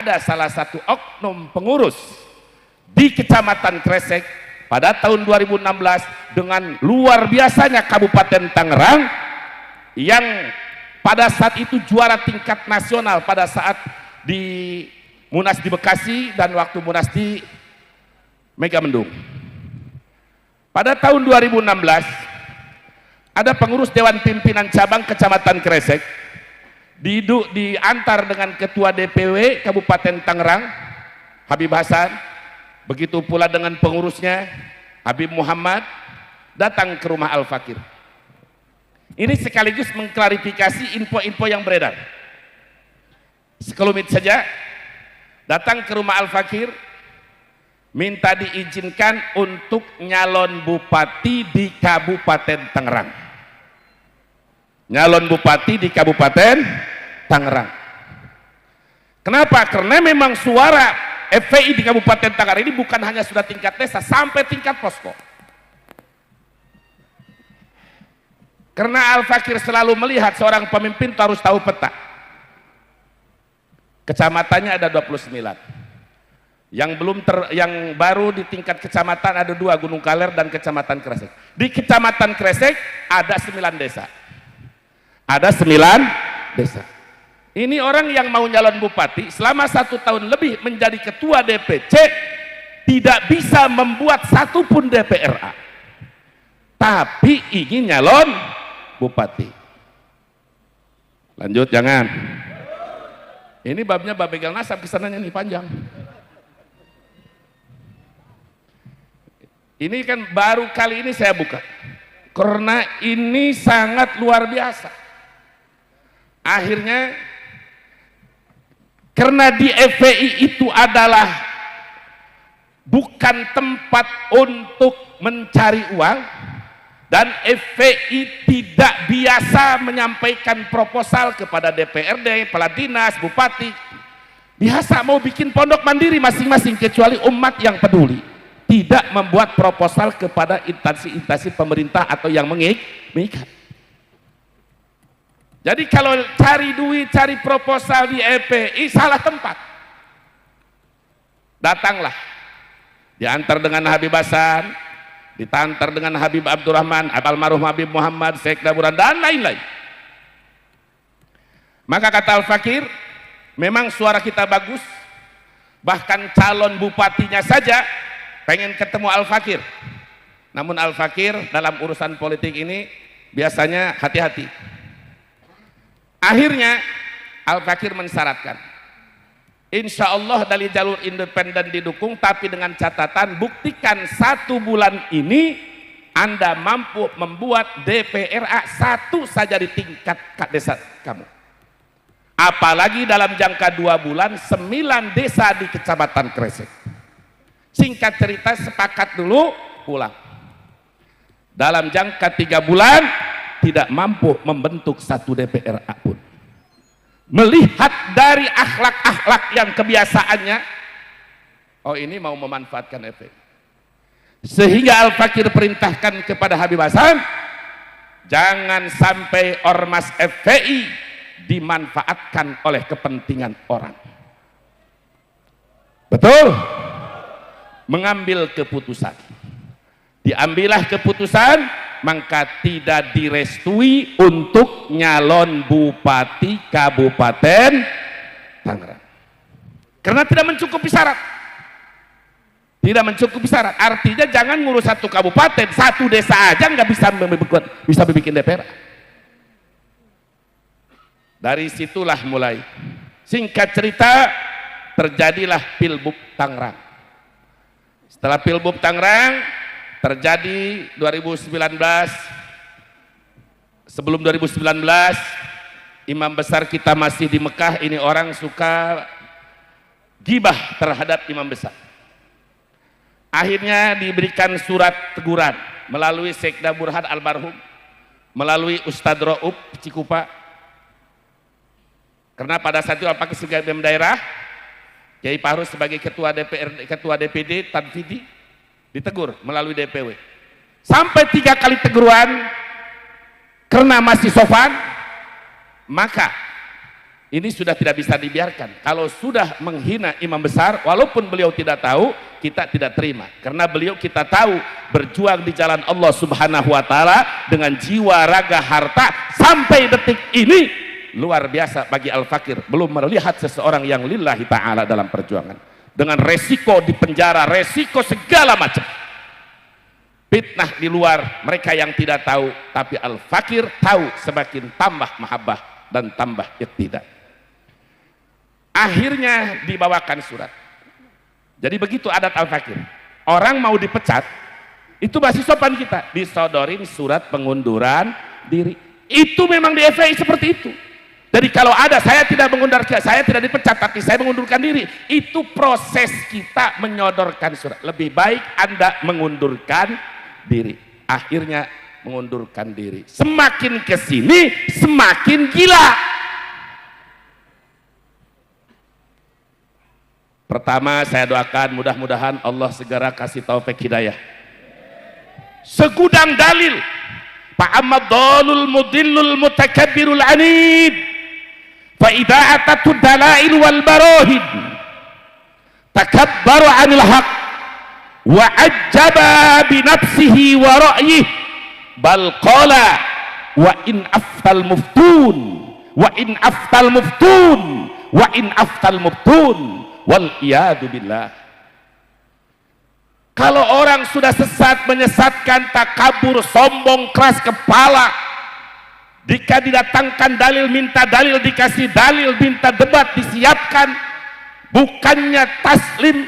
ada salah satu oknum pengurus di Kecamatan Kresek pada tahun 2016 dengan luar biasanya Kabupaten Tangerang yang pada saat itu juara tingkat nasional pada saat di Munas di Bekasi dan waktu Munas di Megamendung. Pada tahun 2016 ada pengurus Dewan Pimpinan Cabang Kecamatan Kresek diantar dengan Ketua DPW Kabupaten Tangerang Habib Hasan, begitu pula dengan pengurusnya Habib Muhammad, datang ke rumah Al-Fakir. Ini sekaligus mengklarifikasi info-info yang beredar. Sekelumit saja, datang ke rumah Al-Fakir, minta diizinkan untuk nyalon bupati di Kabupaten Tangerang. Nyalon bupati di Kabupaten Tangerang. Kenapa? Karena memang suara FPI di Kabupaten Tangerang ini bukan hanya sudah tingkat desa, sampai tingkat posko. Karena Al-Fakir selalu melihat seorang pemimpin harus tahu peta. Kecamatannya ada 29. Yang baru di tingkat kecamatan ada 2, Gunung Kaler dan Kecamatan Kresek. Di Kecamatan Kresek ada 9 desa. Ada 9 desa. Ini orang yang mau nyalon bupati selama 1 tahun lebih menjadi ketua DPC tidak bisa membuat satupun DPRA, tapi ingin nyalon bupati. Lanjut, jangan. Ini babnya bab begal nasab, kesananya nih panjang. Ini kan baru kali ini saya buka karena ini sangat luar biasa. Akhirnya karena di FPI itu adalah bukan tempat untuk mencari uang dan FPI tidak biasa menyampaikan proposal kepada DPRD, kepala dinas, bupati. Biasa mau bikin pondok mandiri masing-masing, kecuali umat yang peduli tidak membuat proposal kepada instansi-instansi pemerintah atau yang mengikat. Jadi kalau cari duit, cari proposal di FPI salah tempat. Datanglah, diantar dengan Habib Hasan, ditantar dengan Habib Abdurrahman, almarhum Habib Muhammad, Syekh Daburan dan lain-lain. Maka kata Al-Fakir, memang suara kita bagus, bahkan calon bupatinya saja pengen ketemu Al-Fakir. Namun Al-Fakir dalam urusan politik ini biasanya hati-hati. Akhirnya Al-Fakir mensyaratkan, insya Allah dari jalur independen didukung, tapi dengan catatan buktikan 1 bulan ini Anda mampu membuat DPRA 1 saja di tingkat desa kamu. Apalagi dalam jangka 2 bulan 9 desa di Kecamatan Kresek. Singkat cerita, sepakat dulu, pulang. Dalam jangka 3 bulan tidak mampu membentuk 1 DPRA pun. Melihat dari akhlak-akhlak yang kebiasaannya, oh ini mau memanfaatkan FPI. Sehingga Al-Fakir perintahkan kepada Habib Hasan, jangan sampai ormas FPI dimanfaatkan oleh kepentingan orang. Betul? Mengambil keputusan. Diambillah keputusan, maka tidak direstui untuk nyalon bupati Kabupaten Tangerang. Karena tidak mencukupi syarat. Tidak mencukupi syarat. Artinya jangan ngurus 1 kabupaten, 1 desa aja nggak bisa bikin DPR. Dari situlah mulai. Singkat cerita, terjadilah Pilbub Tangerang. Setelah Pilbub Tangerang terjadi 2019, sebelum 2019 imam besar kita masih di Mekah, ini orang suka gibah terhadap imam besar. Akhirnya diberikan surat teguran melalui Sekda Burhan almarhum, melalui Ustadz Ro'ub Cikupa, karena pada saat itu Al-Fakir sebagai imam daerah, Kiai Fahrus sebagai ketua DPRD, ketua DPD Tanfidi ditegur melalui DPW. Sampai 3 kali teguran karena masih sopan, maka Ini sudah tidak bisa dibiarkan. Kalau sudah menghina imam besar, walaupun beliau tidak tahu, kita tidak terima. Karena beliau kita tahu berjuang di jalan Allah Subhanahu wa Ta'ala dengan jiwa, raga, harta sampai detik ini luar biasa bagi Al-Fakir. Belum melihat seseorang yang lillahi ta'ala dalam perjuangan. Dengan resiko di penjara, resiko segala macam. Fitnah di luar, mereka yang tidak tahu, tapi Al-Fakir tahu, semakin tambah mahabbah dan tambah iqtidah. Akhirnya dibawakan surat. Jadi begitu adat Al-Fakir. Orang mau dipecat, itu masih sopan kita. Disodorin surat pengunduran diri. Itu memang di FPI seperti itu. Jadi kalau ada, saya tidak mengundurkan, saya tidak dipecat, tapi saya mengundurkan diri. Itu proses kita menyodorkan surat. Lebih baik Anda mengundurkan diri. Akhirnya mengundurkan diri. Semakin kesini, semakin gila. Pertama saya doakan mudah-mudahan Allah segera kasih taufik hidayah. Segudang dalil. Fa'amad dalul mudillul mutakabbirul anid. Fa'ida'atatu dalail wal barohid. Takabbaru anil haq. Wa ajjaba binafsihi wa ra'yih. Bal qala wa in aftal muftun. Wa in aftal muftun. Wa in aftal muftun. Wal iyadu billah. Kalau orang sudah sesat, menyesatkan, takabur, sombong, keras kepala, jika didatangkan dalil, minta dalil, dikasih dalil, minta debat, disiapkan, bukannya taslim,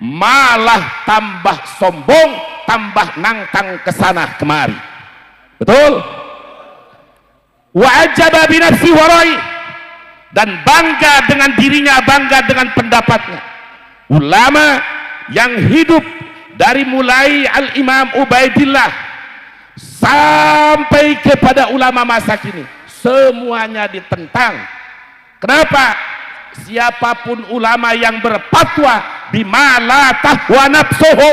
malah tambah sombong, tambah nangtang kesana kemari. Betul? Wa ajaba binafsi warai, dan bangga dengan dirinya, bangga dengan pendapatnya. Ulama yang hidup dari mulai Al-Imam Ubaidillah sampai kepada ulama masa kini, semuanya ditentang. Kenapa? Siapapun ulama yang berfatwa bima la tahwa nafsuhu,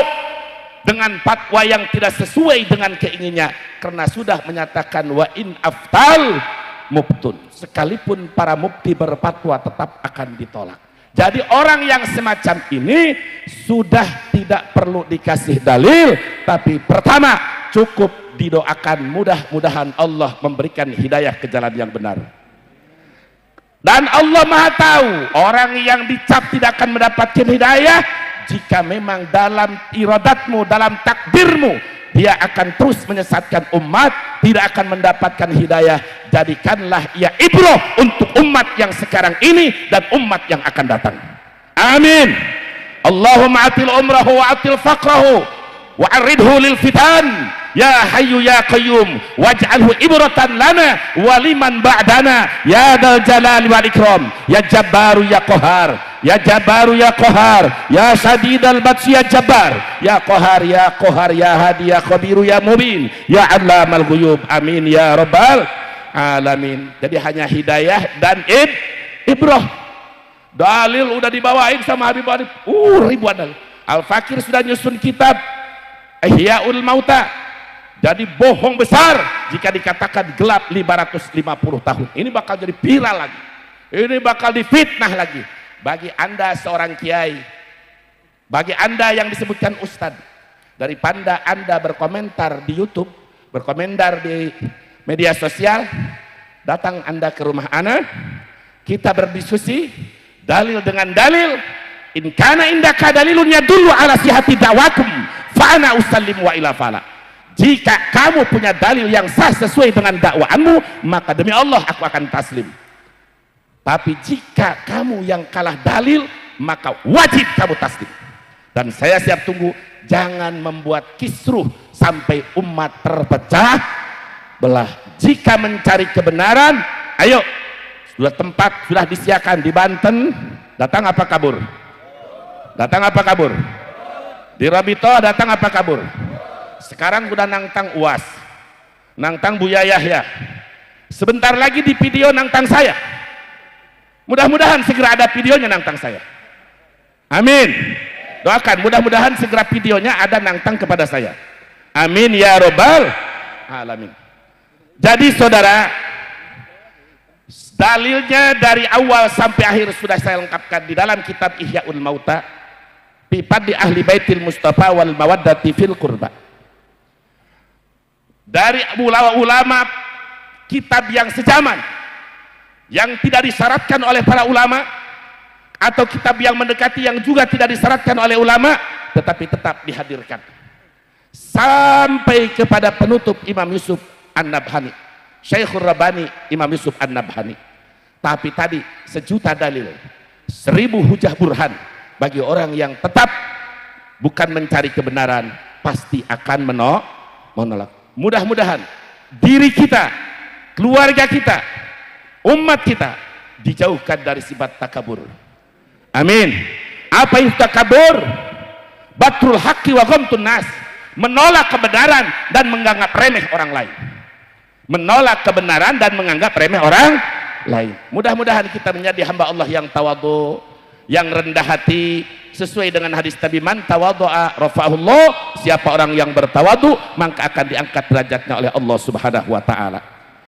dengan fatwa yang tidak sesuai dengan keinginannya, karena sudah menyatakan wa in aftal muftun, sekalipun para mufti berfatwa tetap akan ditolak. Jadi orang yang semacam ini sudah tidak perlu dikasih dalil, tapi pertama cukup didoakan, mudah-mudahan Allah memberikan hidayah ke jalan yang benar. Dan Allah Maha tahu orang yang dicap tidak akan mendapatkan hidayah jika memang dalam iradatmu, dalam takdirmu dia akan terus menyesatkan umat, tidak akan mendapatkan hidayah. Jadikanlah ia ibrah untuk umat yang sekarang ini dan umat yang akan datang. Amin. Allahumma atil umrahu wa atil faqrahu wa aridhu lil fitan. Ya hayyu ya qayyum waj'alhu ibratan lana wa liman ba'dana ya dal jalali wal ikram ya jabbaru ya qahar ya jabbaru ya qahar ya sadidal batsi ya jabbar ya qahar ya qahar ya hadi ya khabiru ya mubin ya allamal ghuyub. Amin ya rabbal alamin. Jadi hanya hidayah dan ibrah. Dalil udah dibawain sama Habib Arif, ribuan dalil. Al-Fakir sudah nyusun kitab Ihyaul Mauta. Jadi bohong besar jika dikatakan gelap 550 tahun. Ini bakal jadi viral lagi. Ini bakal difitnah lagi. Bagi Anda seorang kiai, bagi Anda yang disebutkan ustadz, daripada Anda berkomentar di YouTube, berkomentar di media sosial, datang Anda ke rumah Ana, kita berdiskusi dalil dengan dalil. In kana indaka dalilun yadullu ala sihhati da'wakum fa ana usallimu wa ila fala. Jika kamu punya dalil yang sah sesuai dengan dakwaanmu, maka demi Allah aku akan taslim. Tapi jika kamu yang kalah dalil, maka wajib kamu taslim. Dan saya siap tunggu. Jangan membuat kisruh sampai umat terpecah belah. Jika mencari kebenaran, ayo, sudah tempat sudah disiapkan di Banten. Datang apa kabur? Datang apa kabur? Di Rabito datang apa kabur? Sekarang udah nangtang UAS, nangtang Buya Yahya, sebentar lagi di video nangtang saya. Mudah-mudahan segera ada videonya nangtang saya. Amin. Doakan mudah-mudahan segera videonya ada nangtang kepada saya. Amin ya robbal alamin. Jadi saudara, Dalilnya dari awal sampai akhir sudah saya lengkapkan di dalam kitab Ihya'ul Mauta fi fadli ahli baitil Mustafa wal mawaddati fil qurba. Dari ulama-ulama kitab yang sejaman yang tidak disyaratkan oleh para ulama, atau kitab yang mendekati yang juga tidak disyaratkan oleh ulama tetapi tetap dihadirkan, sampai kepada penutup Imam Yusuf An-Nabhani, Syekhur Rabbani Imam Yusuf An-Nabhani. Tapi tadi 1.000 dalil, 1.000 hujah burhan bagi orang yang tetap bukan mencari kebenaran, pasti akan menolak. Mudah-mudahan diri kita, keluarga kita, umat kita dijauhkan dari sifat takabur. Amin. Apa itu takabur? Batrul haqqi wa ghamtun nas, menolak kebenaran dan menganggap remeh orang lain. Menolak kebenaran dan menganggap remeh orang lain. Mudah-mudahan kita menjadi hamba Allah yang tawadhu, yang rendah hati, sesuai dengan hadis Nabi, man tawadhu'a rafa'ahullah, siapa orang yang bertawadhu maka akan diangkat derajatnya oleh Allah Subhanahu wa taala.